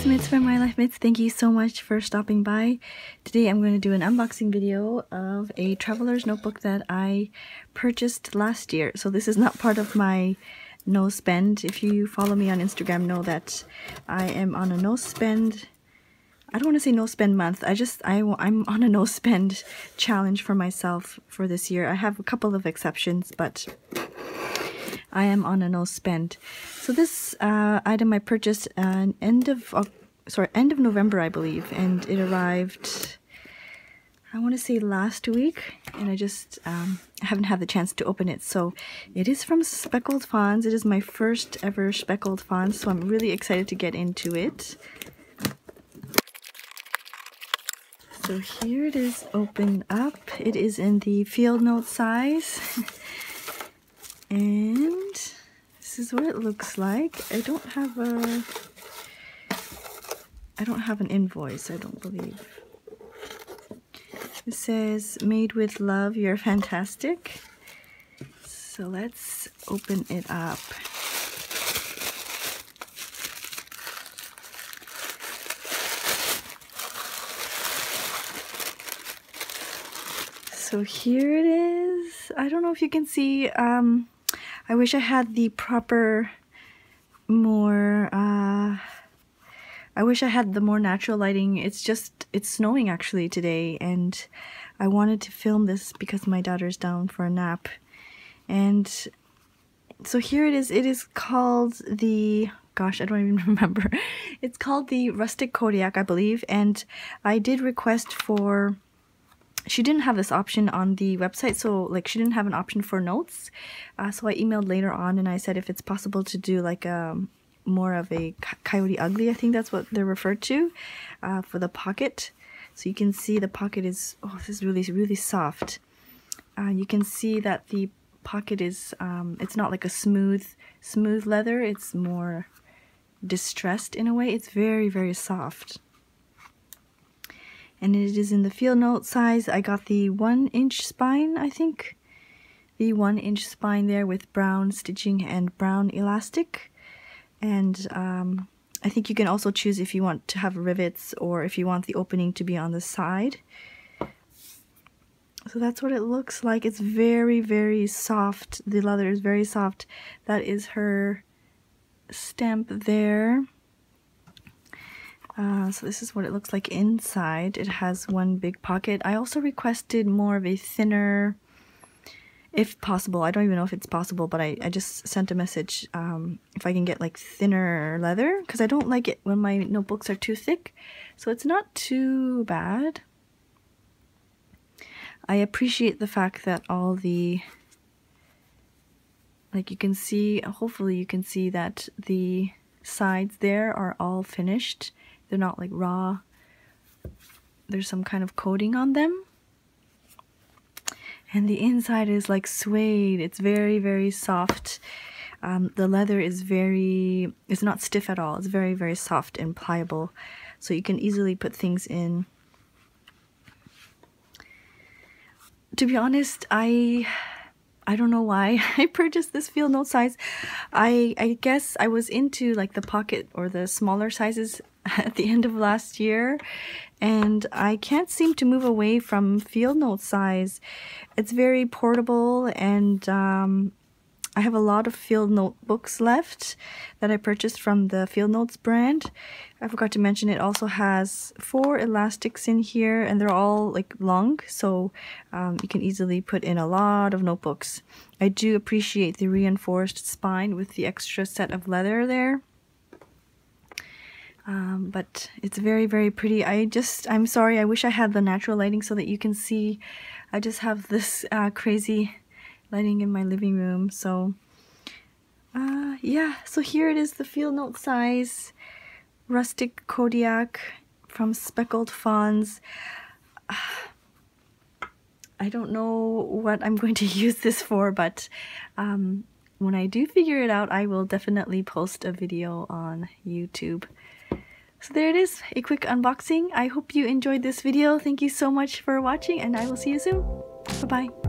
Mates from My Life Mates, thank you so much for stopping by. Today I'm going to do an unboxing video of a traveler's notebook that I purchased last year. So this is not part of my no spend. If you follow me on Instagram, know that I am on a no spend. I don't want to say no spend month. I'm on a no spend challenge for myself for this year. I have a couple of exceptions, but I am on a no spend. So this item I purchased end of November, I believe, and it arrived, I want to say last week, and I just haven't had the chance to open it. So it is from Speckled Fawns. It is my first ever Speckled Fawns, so I'm really excited to get into it. So here it is opened up. It is in the field note size. And this is what it looks like. I don't have an invoice, I don't believe. It says, "Made with love, you're fantastic." So let's open it up. So here it is. I don't know if you can see. I wish I had the proper, I wish I had the more natural lighting. It's snowing actually today, and I wanted to film this because my daughter's down for a nap. And so here it is. It is called the, gosh, I don't even remember. It's called the Rustic Kodiac, I believe, and I did request for, she didn't have this option on the website, so like she didn't have an option for notes. So I emailed later on and I said if it's possible to do like more of a Coyote Ugly, I think that's what they're referred to, for the pocket. So you can see the pocket is, oh, this is really, really soft. You can see that the pocket is, it's not like a smooth leather, it's more distressed in a way. It's very, very soft. And it is in the field note size. I got the 1-inch spine, I think. The 1-inch spine there with brown stitching and brown elastic. And I think you can also choose if you want to have rivets or if you want the opening to be on the side. So that's what it looks like. It's very, very soft. The leather is very soft. That is her stamp there. So this is what it looks like inside. It has one big pocket. I also requested more of a thinner, if possible. I don't even know if it's possible, but I just sent a message if I can get like thinner leather, because I don't like it when my notebooks are too thick. So it's not too bad. I appreciate the fact that all the, like you can see, hopefully you can see that the sides there are all finished. They're not like raw. There's some kind of coating on them. And the inside is like suede. It's very, very soft. The leather is it's not stiff at all. It's very, very soft and pliable. So you can easily put things in. To be honest, I don't know why I purchased this field note size. I guess I was into like the pocket or the smaller sizes at the end of last year, and I can't seem to move away from field note size. It's very portable, and I have a lot of field notebooks left that I purchased from the Field Notes brand. I forgot to mention it also has 4 elastics in here, and they're all like long, so you can easily put in a lot of notebooks. I do appreciate the reinforced spine with the extra set of leather there. But it's very, very pretty. I'm sorry, I wish I had the natural lighting so that you can see. I just have this crazy lighting in my living room. So yeah, so here it is, the field note size Rustic Kodiac from Speckled Fawns. I don't know what I'm going to use this for, but when I do figure it out, I will definitely post a video on YouTube. So there it is, a quick unboxing. I hope you enjoyed this video. Thank you so much for watching, and I will see you soon. Bye-bye.